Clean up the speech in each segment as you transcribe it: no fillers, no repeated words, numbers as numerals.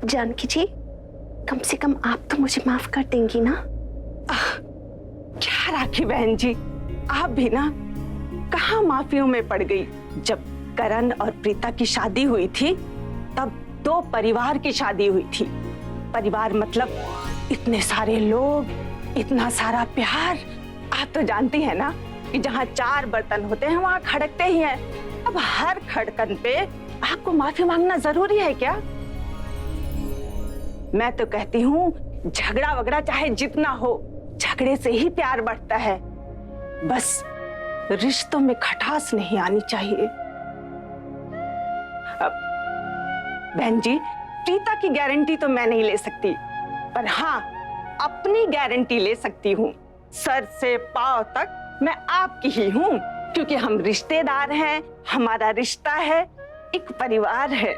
जानकी जी, कम से कम आप तो मुझे माफ कर देंगी ना? क्या राखी बहन जी, आप भी ना कहाँ माफियों में पड़ गई। जब करण और प्रीता की शादी हुई थी तब दो परिवार की शादी हुई थी। परिवार मतलब इतने सारे लोग, इतना सारा प्यार। आप तो जानती हैं ना कि जहाँ चार बर्तन होते हैं वहाँ खड़कते ही हैं। अब हर खड़कन पे आपको माफी मांगना जरूरी है क्या? मैं तो कहती हूँ झगड़ा वगड़ा चाहे जितना हो, झगड़े से ही प्यार बढ़ता है। बस रिश्तों में खटास नहीं आनी चाहिए। अब बहन जी, प्रीता की गारंटी तो मैं नहीं ले सकती, पर हाँ अपनी गारंटी ले सकती हूँ। सर से पांव तक मैं आपकी ही हूँ, क्योंकि हम रिश्तेदार हैं, हमारा रिश्ता है, एक परिवार है।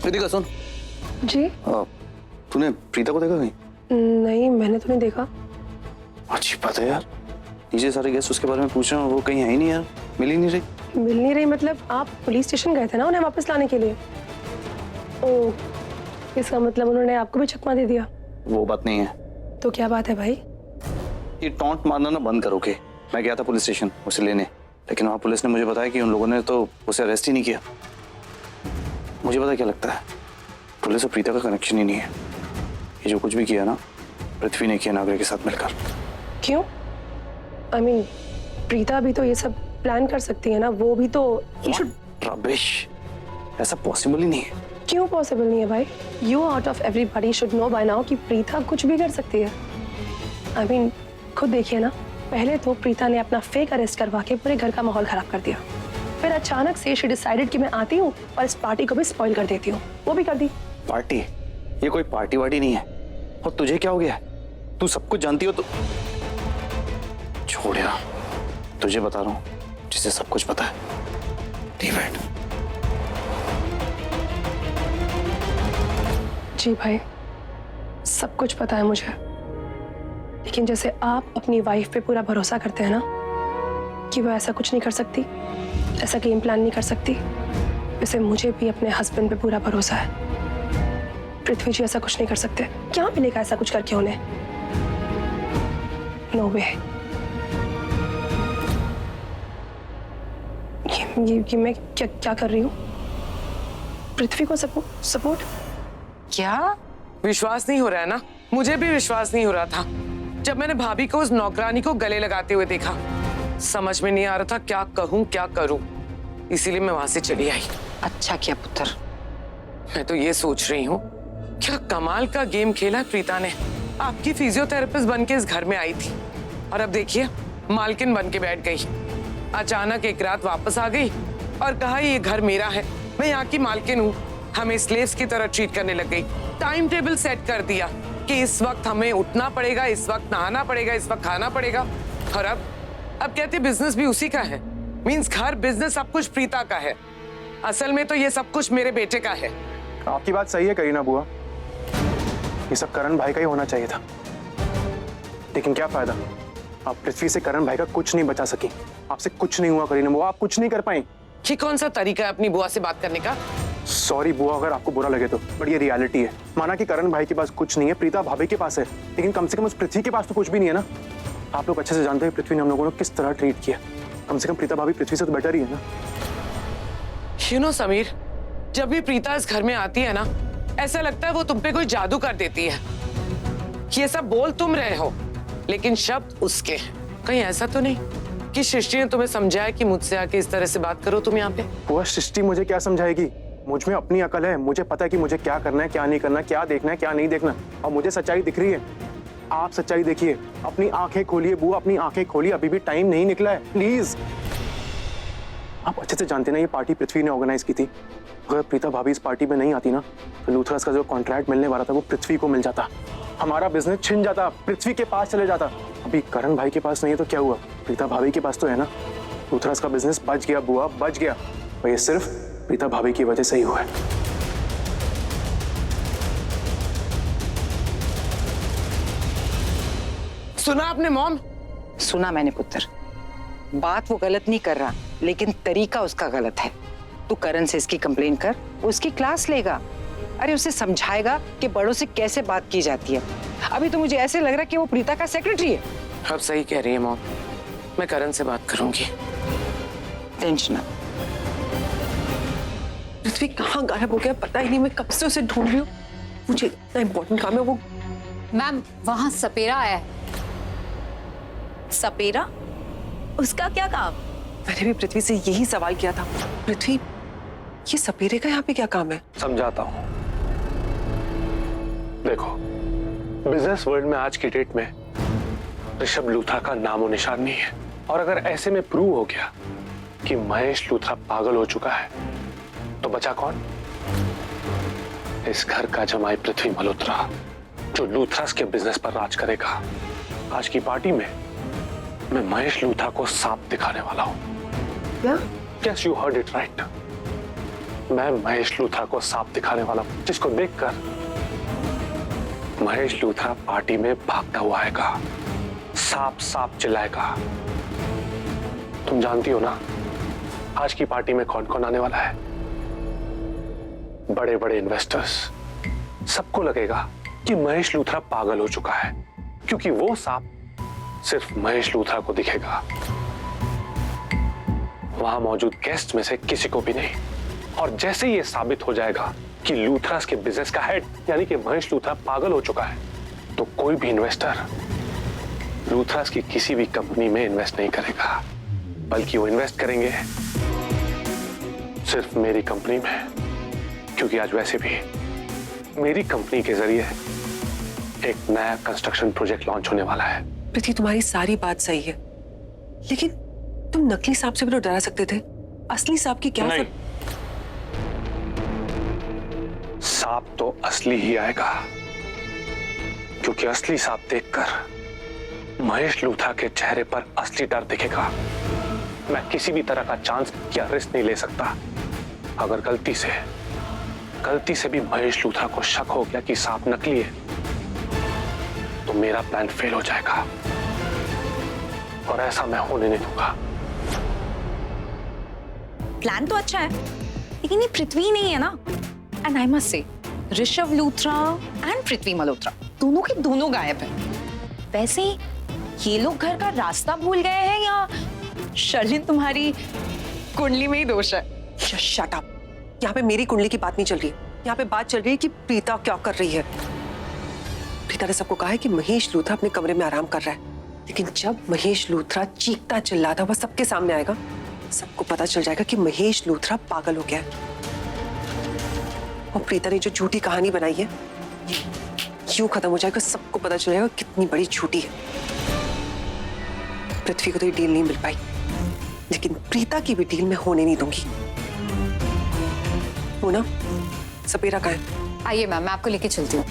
कृतिका सुन। जी? तूने प्रीता को देखा कहीं? नहीं, मैंने तो नहीं देखा। अच्छी बात है यार, नीचे सारे गेस्ट उसके बारे में पूछ रहे हैं और वो कहीं है ही नहीं यार, मिल ही नहीं रही। मिल नहीं रही मतलब आप पुलिस स्टेशन गए थे ना उन्हें वापस लाने के लिए? ओ, इसका मतलब उन्होंने आपको भी चकमा दे दिया? वो बात नहीं है। तो क्या बात है भाई? ये टॉन्ट मारना ना बंद करो। के मैं गया था पुलिस स्टेशन उसे लेने, लेकिन वहाँ पुलिस ने मुझे बताया कि उन लोगों ने तो उसे अरेस्ट ही नहीं किया। मुझे पता क्या लगता है, पुलिस और प्रीता का कनेक्शन ही नहीं है। ये जो कुछ भी किया ना, पृथ्वी ने किया नागरे के साथ मिलकर। क्यों? I mean, प्रीता भी तो ये सब प्लान कर सकती है ना, वो भी तो। रबिश, ऐसा पॉसिबल ही नहीं है। क्यों पॉसिबल नहीं है भाई? You out of everybody should know by now कि प्रीता कुछ भी कर सकती है। I mean, खुद देखिए ना, पहले तो प्रीता ने अपना फेक अरेस्ट करवा के पूरे घर का माहौल खराब कर दिया। फिर अचानक से शी डिसाइडेड कि मैं आती हूँ और इस पार्टी को भी स्पॉइल कर देती हूँ। वो भी कर दी। पार्टी? ये कोई पार्टी वार्टी नहीं है। और तुझे क्या हो गया है? तू सब कुछ जानती हो तो छोड़ यार, तुझे बता रहा हूँ जिसे सब कुछ पता है। डिवाइड। जी भाई, सब कुछ पता है मुझे, लेकिन जैसे आप अपनी वाइफ पे पूरा भरोसा करते हैं ना कि वो ऐसा कुछ नहीं कर सकती, ऐसा गेम प्लान नहीं कर सकती, वैसे मुझे भी अपने हस्बैंड पे पूरा भरोसा है। पृथ्वी जी ऐसा कुछ नहीं कर सकते। क्या मिलेगा ऐसा कुछ करके उन्हें? नो वे। ये मैं क्या कर रही हूँ? पृथ्वी को सपोर्ट? क्या? विश्वास नहीं हो रहा है ना? मुझे भी विश्वास नहीं हो रहा था जब मैंने भाभी को उस नौकरानी को गले लगाते हुए देखा। समझ में नहीं आ रहा था क्या कहूँ क्या करूँ, इसीलिए मैं वहां से चली आई। अच्छा किया पुत्र। मैं तो ये सोच रही हूँ क्या कमाल का गेम खेला प्रीता ने। आपकी फिजियोथेरेपिस्ट बनके इस घर में आई थी और अब देखिए मालकिन बन के बैठ गई। अचानक एक रात वापस आ गई और कहा ये घर मेरा है, मैं यहाँ की मालकिन हूँ। हमें स्लेव्स की तरह ट्रीट करने लग गई। टाइम टेबल सेट कर दिया कि इस वक्त हमें उठना पड़ेगा, इस वक्त नहाना पड़ेगा, इस वक्त खाना पड़ेगा। और अब कहते बिजनेस भी उसी का है। मींस घर, बिजनेस, सब कुछ प्रीता का है। असल में तो ये सब कुछ मेरे बेटे का है। आपकी बात सही है करीना बुआ, ये सब करण भाई का ही होना चाहिए था, लेकिन क्या फायदा, आप पृथ्वी से करण भाई का कुछ नहीं बचा सकी। आपसे कुछ नहीं हुआ करीना बुआ, आप कुछ नहीं कर पाई। ये कौन सा तरीका है अपनी बुआ से बात करने का? सॉरी बुआ अगर आपको बुरा लगे तो, बट ये रियलिटी है। माना कि करण भाई के पास कुछ नहीं है, प्रीता भाभी के पास है, लेकिन कम से कम उस पृथ्वी के पास तो कुछ भी नहीं है ना। आप लोग अच्छे से जानते हैं पृथ्वी ने हम लोगों को किस तरह ट्रीट किया। कम से कम प्रीता भाभी पृथ्वी से तो बेटर ही है ना। यू नो समीर, जब भी प्रीता इस घर में आती है ना, ऐसा लगता है वो तुम पे कोई जादू कर देती है। ये सब बोल तुम रहे हो लेकिन शब्द उसके हैं। कहीं ऐसा तो नहीं कि सृष्टि ने तुम्हें समझाया कि मुझसे आके इस तरह से बात करो तुम यहाँ पे? वो सृष्टि मुझे क्या समझाएगी? मुझ में अपनी अकल है, मुझे पता है कि मुझे क्या करना है, क्या नहीं करना, क्या देखना है, क्या नहीं देखना, और मुझे सच्चाई दिख रही है। आप सच्चाई देखिए, अपनी आंखें खोलिए बुआ, अपनी आंखें खोलिए, अभी भी टाइम नहीं निकला है, प्लीज। आप अच्छे से जानते ना ये पार्टी पृथ्वी ने ऑर्गेनाइज की थी। अगर प्रीता भाभी इस पार्टी में नहीं आती ना तो लूथरस का जो कॉन्ट्रैक्ट मिलने वाला था वो पृथ्वी को मिल जाता, हमारा बिजनेस छिन जाता, पृथ्वी के पास चले जाता। अभी करण भाई के पास नहीं है तो क्या हुआ, प्रीता भाभी के पास तो है ना। लूथरस का बिजनेस बच गया बुआ, बच गया। और ये सिर्फ प्रीता भाभी की वजह से ही हुआ है। सुना आपने मॉम? सुना मैंने पुत्र। बात वो गलत नहीं कर रहा, लेकिन तरीका उसका गलत है। तू करण से इसकी कंप्लेन कर, वो उसकी क्लास लेगा। अरे उसे समझाएगा कि बड़ों से कैसे बात की जाती है। अभी तो मुझे ऐसे लग रहा है कि वो प्रीता का सेक्रेटरी है। अब सही कह रही है मॉम, मैं करण से बात करूंगी। टेंशन ना। पृथ्वी कहाँ गायब हो गया पता ही नहीं, मैं कब से उसे ढूंढ रही हूँ। मुझे इतना इम्पोर्टेंट काम है वो। मैम वहां सपेरा आया है। सपेरा? उसका क्या काम? मैंने भी पृथ्वी से यही सवाल किया था। पृथ्वी, ये सपेरे का यहाँ पे क्या काम है? समझाता हूं। देखो, बिजनेस वर्ल्ड में आज की डेट में ऋषभ लूथरा का नामो निशान नहीं है। और अगर ऐसे में प्रूव हो गया कि महेश लूथरा पागल हो चुका है, तो बचा कौन? इस घर का जमाई पृथ्वी मल्होत्रा, जो लूथरास के बिजनेस पर राज करेगा। आज की पार्टी में मैं महेश लूथरा को सांप दिखाने वाला हूं। क्या? Yes, you heard it right. मैं महेश लूथरा को सांप दिखाने वाला हूं, जिसको देखकर महेश लूथरा पार्टी में भागता हुआ आएगा, सांप सांप चिल्लाएगा। तुम जानती हो ना आज की पार्टी में कौन कौन आने वाला है? बड़े बड़े इन्वेस्टर्स। सबको लगेगा कि महेश लूथरा पागल हो चुका है, क्योंकि वो सांप सिर्फ महेश लूथरा को दिखेगा, वहां मौजूद गेस्ट में से किसी को भी नहीं। और जैसे ही ये साबित हो जाएगा कि लूथरास के बिजनेस का हेड यानी कि महेश लूथरा पागल हो चुका है, तो कोई भी इन्वेस्टर लूथरास की किसी भी कंपनी में इन्वेस्ट नहीं करेगा, बल्कि वो इन्वेस्ट करेंगे सिर्फ मेरी कंपनी में। क्योंकि आज वैसे भी मेरी कंपनी के जरिए एक नया कंस्ट्रक्शन प्रोजेक्ट लॉन्च होने वाला है। पृथ्वी, तुम्हारी सारी बात सही है, लेकिन तुम नकली सांप से भी तो डरा सकते थे। असली सांप की क्या? नहीं, सांप तो असली ही आएगा, क्योंकि असली सांप देखकर महेश लूथरा के चेहरे पर असली डर दिखेगा। मैं किसी भी तरह का चांस या रिस्क नहीं ले सकता। अगर गलती से भी महेश लूथरा को शक हो गया कि सांप नकली है, तो मेरा प्लान फेल हो जाएगा, और ऐसा मैं होने नहीं दूंगा। प्लान तो अच्छा है, लेकिन ये पृथ्वी नहीं है ना। And I must say Rishabh Luthra and Prithvi Malhotra दोनों के दोनों गायब हैं। वैसे ये लोग घर का रास्ता भूल गए हैं या शर्लिन तुम्हारी कुंडली में ही दोष है? Shut up. यहाँ पे मेरी कुंडली की बात नहीं चल रही है, यहाँ पे बात चल रही है कि प्रीता क्या कर रही है। प्रीता ने सबको कहा है कि महेश लूथरा अपने कमरे में आराम कर रहा है, लेकिन जब महेश लूथरा चीखता चिल्लाता वह सबके सामने आएगा, सबको पता चल जाएगा कि महेश लूथरा पागल हो गया है। और प्रीता ने जो झूठी कहानी बनाई है यूं खत्म हो जाएगा, सबको पता चल जाएगा कितनी बड़ी झूठी है। पृथ्वी को तो ये डील नहीं मिल पाई, लेकिन प्रीता की भी डील मैं होने नहीं दूंगी। मोना, सपेरा कहाँ है? आइए मैम, मैं आपको लेके चलती हूँ।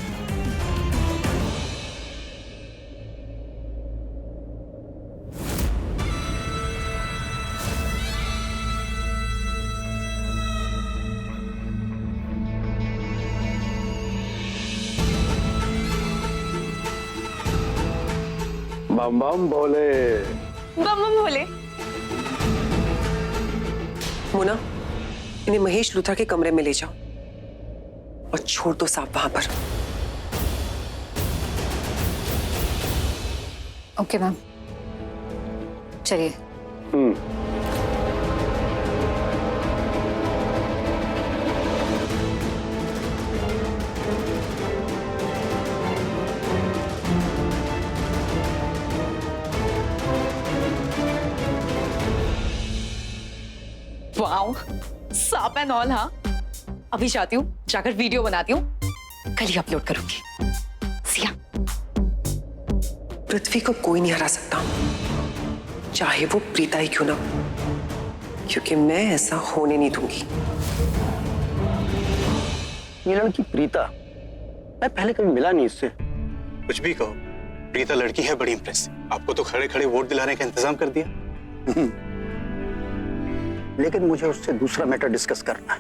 बम बम भोले। बम बम भोले। मोना, इन्हें महेश लूथरा के कमरे में ले जाओ और छोड़ दो सांप वहां पर। ओके मैम, चलिए। वाओ, सांप एंड ऑल। हाँ, अभी जाती हूँ, जाकर वीडियो बनाती हूँ, कल ही अपलोड करूंगी। सिया। पृथ्वी को कोई नहीं हरा सकता, चाहे वो प्रीता ही क्यों ना, क्योंकि मैं ऐसा होने नहीं दूंगी। ये लड़की प्रीता, मैं पहले कभी मिला नहीं इससे। कुछ भी कहो, प्रीता लड़की है बड़ी इंप्रेसिव। आपको तो खड़े खड़े वोट दिलाने का इंतजाम कर दिया। लेकिन मुझे उससे दूसरा मैटर डिस्कस करना है।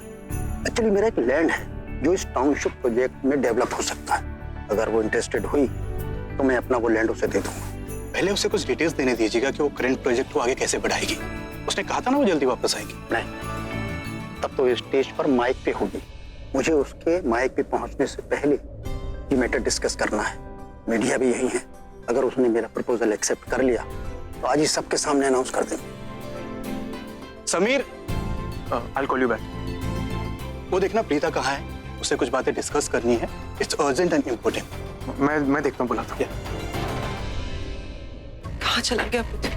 एक्चुअली मेरा एक लैंड है जो इस टाउनशिप प्रोजेक्ट में डेवलप हो सकता है। अगर वो इंटरेस्टेड हुई तो मैं अपना वो लैंड उसे दे दूंगा। पहले उसे कुछ डिटेल्स देने दीजिएगा कि वो करंट प्रोजेक्ट को आगे कैसे बढ़ाएगी। उसने कहा था ना वो जल्दी वापस आएगी। नहीं, तब तो स्टेज पर माइक पे होगी। मुझे उसके माइक पे पहुंचने से पहले ये मैटर डिस्कस करना है। मीडिया भी यही है। अगर उसने मेरा प्रपोजल एक्सेप्ट कर लिया तो आज ही सबके सामने अनाउंस कर देंगे। Sameer, I call you back. वो देखना प्रीता कहाँ है, उसे कुछ बातें डिस्कस करनी है। It's urgent and important. मैं देखता हूँ, बुलाता हूँ। कहाँ चला गया पृथ्वी?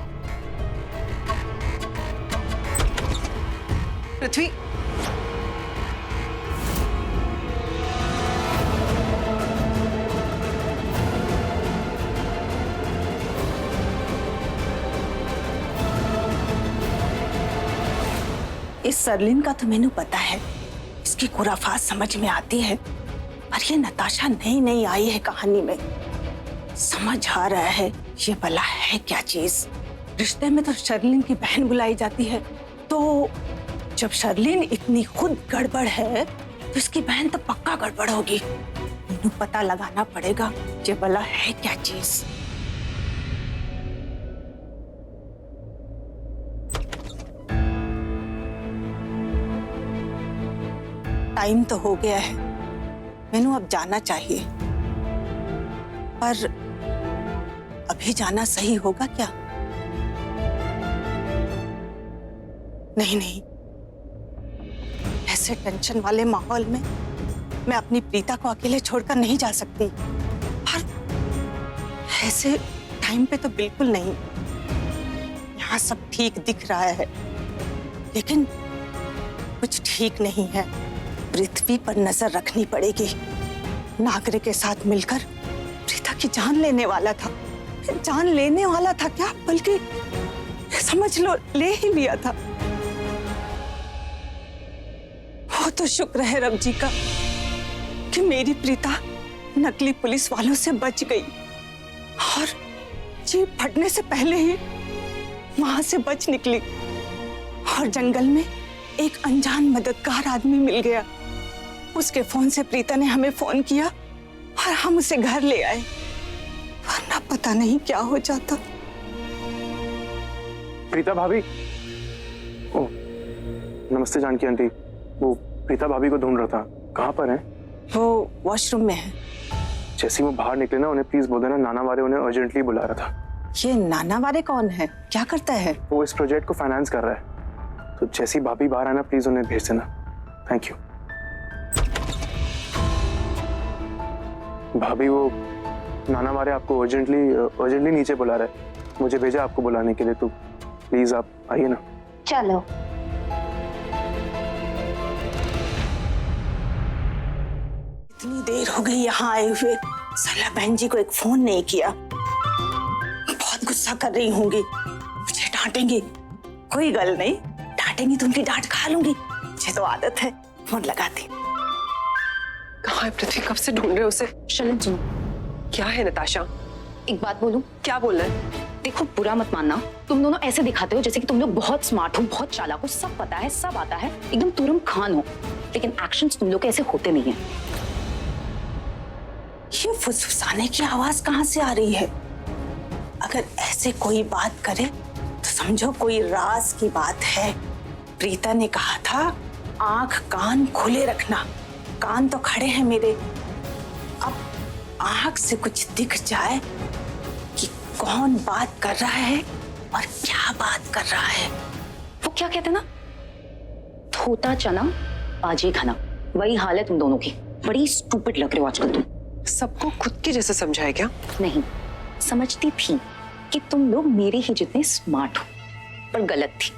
पृथ्वी, इस सरलिन का तो मैंने पता है, इसकी खुराफात समझ में आती है, पर ये नताशा नई नई आई है कहानी में। समझ आ रहा है ये भला है क्या चीज। रिश्ते में तो शर्लिन की बहन बुलाई जाती है, तो जब शर्लिन इतनी खुद गड़बड़ है तो इसकी बहन तो पक्का गड़बड़ होगी। इन्हें पता लगाना पड़ेगा ये भला है क्या चीज। टाइम तो हो गया है, मैनू अब जाना चाहिए, पर अभी जाना सही होगा क्या? नहीं नहीं, ऐसे टेंशन वाले माहौल में मैं अपनी प्रीता को अकेले छोड़कर नहीं जा सकती। और ऐसे टाइम पे तो बिल्कुल नहीं। यहाँ सब ठीक दिख रहा है, लेकिन कुछ ठीक नहीं है। पृथ्वी पर नजर रखनी पड़ेगी। नागरे के साथ मिलकर प्रीता की जान लेने वाला था। जान लेने वाला था क्या, बल्कि समझ लो ले ही लिया था। वो तो शुक्र है रब जी का कि मेरी प्रीता नकली पुलिस वालों से बच गई और जीप फटने से पहले ही वहां से बच निकली। और जंगल में एक अनजान मददगार आदमी मिल गया। उसके फोन से प्रीता ने हमें फोन किया और हम उसे घर ले आए, वरना पता नहीं क्या हो जाता। प्रीता भाभी, ओ नमस्ते जानकी आंटी। वो प्रीता भाभी को ढूंढ रहा था, कहाँ पर है? वो वॉशरूम में है। जैसे वो बाहर निकले ना, उन्हें प्लीज बोल देना नाना वाले उन्हें अर्जेंटली बुला रहा था। ये नाना वाले कौन है, क्या करता है? वो इस प्रोजेक्ट को फाइनेंस कर रहा है, तो जैसी भाभी बाहर आना प्लीज उन्हें भेज देना। थैंक यू भाभी। वो नाना वाले आपको अर्जेंटली नीचे बुला रहा है। मुझे भेजा आपको बुलाने के लिए, तो प्लीज आप आइए ना। चलो। इतनी देर हो गई यहाँ आए हुए, साला बहन जी को एक फोन नहीं किया। बहुत गुस्सा कर रही होंगी, मुझे डांटेंगी। कोई गल नहीं, डांटेंगी तो उनकी डांट खा लूंगी। मुझे तो आदत है फोन लगाती। कहाँ है पृथ्वी? कब से ढूंढ रहे हो उसे? शर्लिन सुनो, क्या है नताशा? एक बात बोलूं? क्या बोलना है? देखो बुरा मत मानना, तुम दोनों ऐसे दिखाते हो जैसे कि तुम लोग बहुत स्मार्ट हो, बहुत चालाक हो, सब पता है, सब आता है, एकदम तुरम खान हो, लेकिन एक्शंस तुम लोग के ऐसे होते नहीं है। ये फुसफुसाने की आवाज कहाँ से आ रही है? अगर ऐसे कोई बात करे तो समझो कोई राज की बात है। प्रीता ने कहा था आंख कान खुले रखना। कान तो खड़े हैं मेरे। अब आंख से कुछ दिख जाए कि कौन बात कर रहा है और क्या बात कर रहा है। वो क्या कहते ना, धोता चना बाजी खाना, वही हाल है तुम दोनों की। बड़ी स्टूपिड लग रहे हो आजकल तुम। सबको खुद के जैसे समझाए क्या? नहीं, समझती थी कि तुम लोग मेरे ही जितने स्मार्ट हो, पर गलत थी।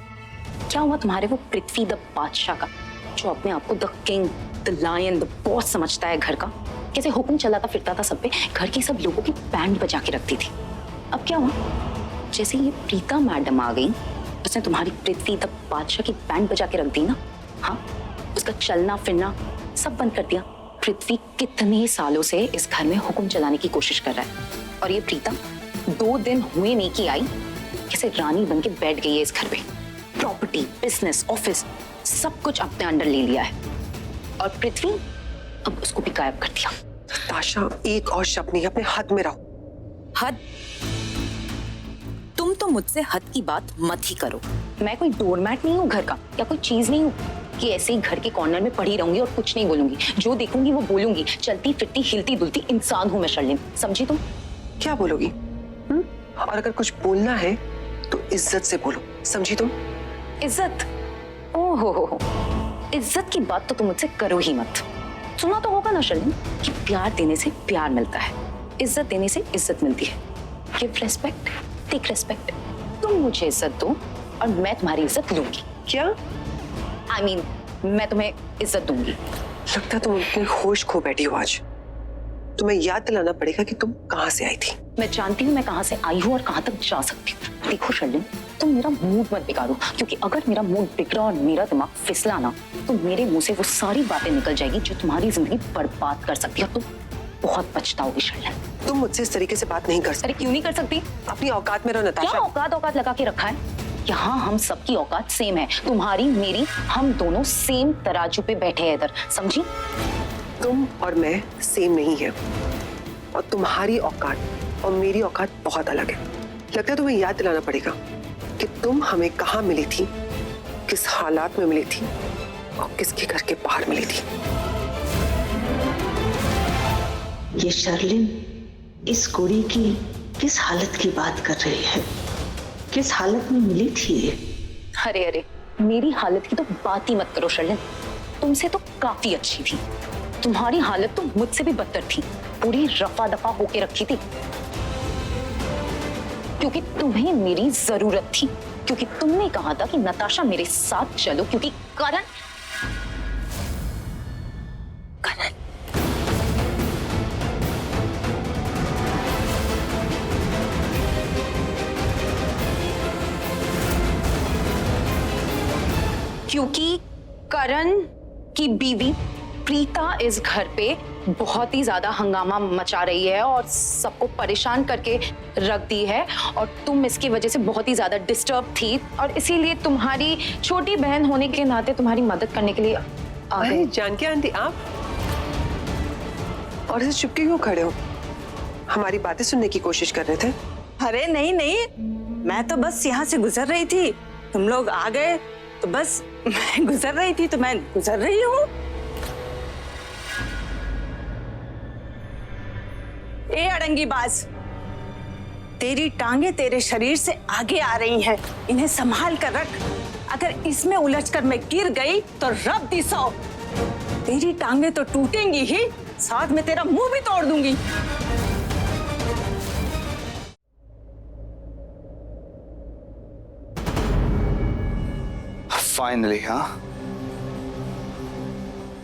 क्या हुआ तुम्हारे वो पृथ्वी द बादशाह का, जो अपने आप को the king, the lion, the boss समझता है घर का, कैसे हुक्म चलाता फिरता था सब पे, घर के सब लोगों की बैंड बजा के रखती थी। अब क्या हुआ, जैसे ये प्रीता मैडम आ गई, उसने तुम्हारी पृथ्वी द बादशाह की बैंड बजा के रख दी ना। हाँ, उसका चलना फिरना सब बंद कर दिया। पृथ्वी कितने सालों से इस घर में हुक्म चलाने की कोशिश कर रहा है, और ये प्रीता 2 दिन हुए नहीं कि आई, कैसे रानी बन के बैठ गई है इस घर पे। प्रॉपर्टी, बिजनेस, ऑफिस सब कुछ अपने अंडर ले लिया है। और पृथ्वी अब उसको भी गायब कर दिया। ताशा, एक और शब्द नहीं, अपने हद में रहो। हद? तुम तो मुझसे हद की बात मत ही करो। मैं कोई डोरमैट नहीं हूँ घर का, या कोई चीज नहीं हूँ कि ऐसे ही घर के कॉर्नर में पड़ी रहूंगी और कुछ नहीं बोलूंगी। जो देखूंगी वो बोलूंगी। चलती फिरती हिलती डुलती इंसान हूँ मैं शर्लिन, समझी तुम? क्या बोलोगी? और अगर कुछ बोलना है तो इज्जत से बोलो, समझी तुम? इज्जत? ओहो, इज्जत की बात तो तुम मुझसे करो ही मत। सुना तो होगा ना शर्लिन कि प्यार देने से प्यार मिलता है, इज्जत देने से इज्जत मिलती है। Give respect, take respect. तुम मुझे इज्जत दो और मैं तुम्हारी इज्जत लूंगी। क्या? I mean, मैं तुम्हें इज्जत दूंगी। लगता तुम अपने होश खो बैठी हो आज। तुम्हें याद दिलाना पड़ेगा कि तुम कहाँ से आई थी। मैं जानती हूँ मैं कहाँ से आई हूँ और कहाँ तक जा सकती हूँ। देखो शर्लिन, तुम मेरा मूड मत बिगाड़ो, क्योंकि अगर मेरा मूड बिगड़ा और मेरा दिमाग फिसला ना, तो मेरे मुंह से वो सारी बातें निकल जाएगी जो तुम्हारी जिंदगी बर्बाद कर सकती है। तुम बहुत पछताओगी शर्लिन। तुम मुझसे इस तरीके से बात नहीं कर सकती। अरे क्यों नहीं कर सकती? अपनी औकात में रहो नताशा। क्या औकात लगा के रखा है? यहाँ हम सबकी औकात सेम है, तुम्हारी मेरी, हम दोनों सेम तराजू पे बैठे हैं इधर, समझी? तुम और मैं सेम नहीं है, और तुम्हारी औकात और मेरी औकात बहुत अलग है। लगता है तुम्हें याद दिलाना पड़ेगा कि तुम हमें कहाँ मिली थी, किस हालात में मिली थी और किसके घर के बाहर मिली थी। ये शर्लिन इस कुड़ी की किस हालत की बात कर रही है? किस हालत में मिली थी ये? अरे मेरी हालत की तो बात ही मत करो शर्लिन, तुमसे तो काफी अच्छी थी। तुम्हारी हालत तो मुझसे भी बदतर थी, पूरी रफा दफा होके रखी थी, क्योंकि तुम्हें मेरी जरूरत थी, क्योंकि तुमने कहा था कि नताशा मेरे साथ चलो, क्योंकि करण क्योंकि करण की बीवी प्रीता इस घर पे बहुत ही ज्यादा हंगामा मचा रही है और सबको परेशान करके रख दी है, और तुम इसकी वजह से बहुत ही ज्यादा डिस्टर्ब थी, और इसीलिए तुम्हारी छोटी बहन होने के नाते तुम्हारी मदद करने के लिए आ गई। जानकी आंटी, आप और ऐसे चुपके क्यों खड़े हो? हमारी बातें सुनने की कोशिश कर रहे थे। अरे नहीं, मैं तो बस यहाँ से गुजर रही थी, तुम लोग आ गए तो बस मैं गुजर रही थी, तो मैं गुजर रही हूँ। ए अड़ंगी बाज, तेरी टांगे तेरे शरीर से आगे आ रही हैं, इन्हें संभाल कर रख। अगर इसमें उलझकर मैं गिर गई तो रब दी सौ, तेरी टांगे तो टूटेंगी ही, साथ में तेरा मुंह भी तोड़ दूंगी। फाइनली, हाँ,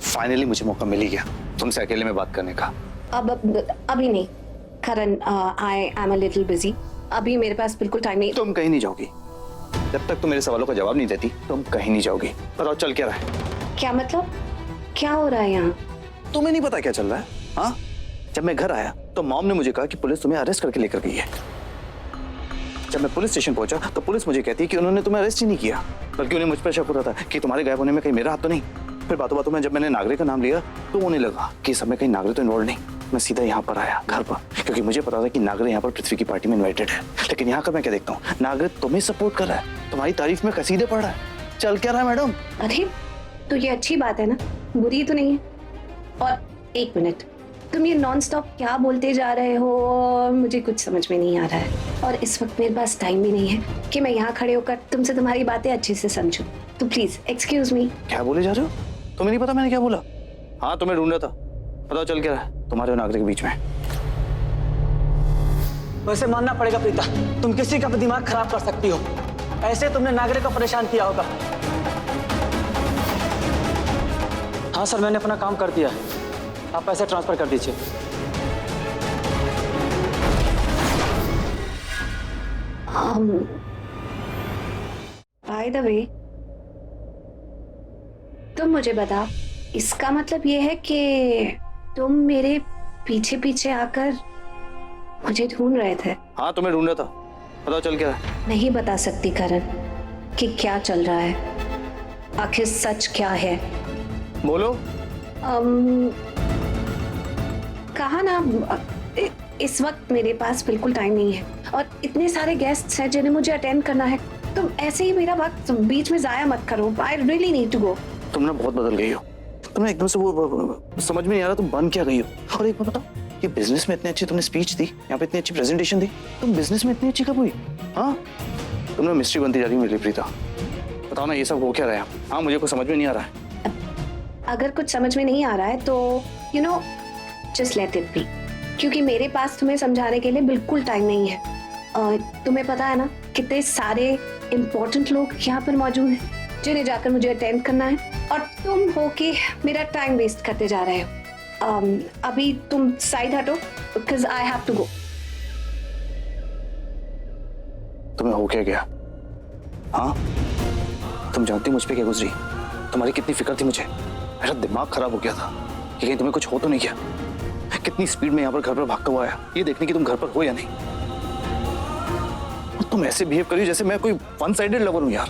फाइनली मुझे मौका मिल ही गया तुमसे अकेले में बात करने का। अभी नहीं Karan, I am a little busy, अभी मेरे पास बिल्कुल टाइम नहीं। तुम कहीं नहीं जाओगी जब तक तुम मेरे सवालों का जवाब नहीं देती, तुम कहीं नहीं जाओगी। बताओ चल क्या रहा है? क्या मतलब? क्या हो रहा है यहाँ? तुम्हें नहीं पता क्या चल रहा है? हाँ, जब मैं घर आया तो मॉम ने मुझे कहा कि पुलिस तुम्हें अरेस्ट करके लेकर गई है। जब मैं पुलिस स्टेशन पहुंचा तो पुलिस मुझे कहती है कि उन्होंने तुम्हें अरेस्ट ही नहीं किया, बल्कि उन्हें मुझ पर शक होता था कि तुम्हारे गायब होने में कहीं मेरा हाथ तो नहीं। फिर बातों बातों में जब मैंने नागरे का नाम लिया तो उन्हें लगा कि इस समय कहीं नागरे तो इन्वॉल्व नहीं। मैं सीधा यहाँ पर आया घर पर, क्योंकि मुझे पता था कि नागरे यहाँ पर पृथ्वी की पार्टी में इन्वाइटेड है। लेकिन यहाँ का मैं क्या देखता हूँ, नागरे तुम्हें सपोर्ट कर रहा है, तुम्हारी तारीफ में कसीदे पढ़ रहा है। चल क्या रहा है मैडम? अरे तो ये अच्छी बात है ना, बुरी तो नहीं है। और एक मिनट, तुम ये नॉन स्टॉप क्या बोलते जा रहे हो, मुझे कुछ समझ में नहीं आ रहा है, और इस वक्त मेरे पास टाइम भी नहीं है कि मैं यहाँ खड़े होकर तुमसे तुम्हारी बातें अच्छे से समझूं। तो प्लीज एक्सक्यूज मी। क्या बोले जा रहे हो? तुम्हें नहीं पता मैंने क्या बोला? हाँ, तुम्हें ढूंढ रहा था। बताओ चल क्या रहा है तुम्हारे और नागरे के बीच में? वैसे मानना पड़ेगा प्रीता, तुम किसी का भी दिमाग खराब कर सकती हो। ऐसे तुमने नागरे को परेशान किया होगा। हाँ सर, मैंने अपना काम कर दिया, आप पैसे ट्रांसफर कर दीजिए। बाय द वे, तुम मुझे बता, इसका मतलब ये है कि तुम मेरे पीछे पीछे आकर मुझे ढूंढ रहे थे? हाँ, तुम्हें ढूंढ रहा था। बताओ चल क्या रहा है? नहीं बता सकती करण, कि क्या चल रहा है, आखिर सच क्या है। बोलो। कहा ना, इस वक्त मेरे पास बिल्कुल टाइम नहीं है और इतने सारे गेस्ट्स हैं जिन्हें मुझे अटेंड करना है। तुम ऐसे ही मेरा वक्त बीच में जाया मत करो। I really need to go. तुम ना बहुत बदल गई हो। तुम्हें एकदम से वो समझ में नहीं आ रहा तुम बन क्या गई हो। और एक बात बताओ, ये बिजनेस में इतनी अच्छी तुमने स्पीच दी, यहाँ पे इतनी अच्छी प्रेजेंटेशन दी, तुम बिजनेस में इतनी अच्छी कब हुई? हाँ, तुमने मिस्ट्री बनती जा रही मेरी प्रीता। बताओ ना, ये सब हो क्या रहा है? हाँ, मुझे कुछ समझ में नहीं आ रहा है। अगर कुछ समझ में नहीं आ रहा है तो you know just let it be, क्योंकि मेरे पास तुम्हें समझाने के लिए बिल्कुल टाइम नहीं है। तुम्हें पता है ना कितने सारे इम्पोर्टेंट लोग यहाँ पर मौजूद हैं जिन्हें जाकर मुझे अटेंड करना है, और तुम हो के मेरा टाइम वेस्ट करते जा रहे हो। अभी तुम साइड हटो because I have to go. तुम्हें हो क्या गया? हाँ, तुम जानती मुझ पे क्या गुजरी, तुम्हारी कितनी फिक्र थी मुझे। मेरा दिमाग खराब हो गया था कि कहीं तुम्हें कुछ हो तो नहीं किया। कितनी स्पीड में यहाँ पर घर पर भागता हुआ आया ये देखने की तुम घर पर हो या नहीं। और तुम ऐसे बिहेव करिए जैसे मैं कोई वन साइडेड लवर हूँ यार।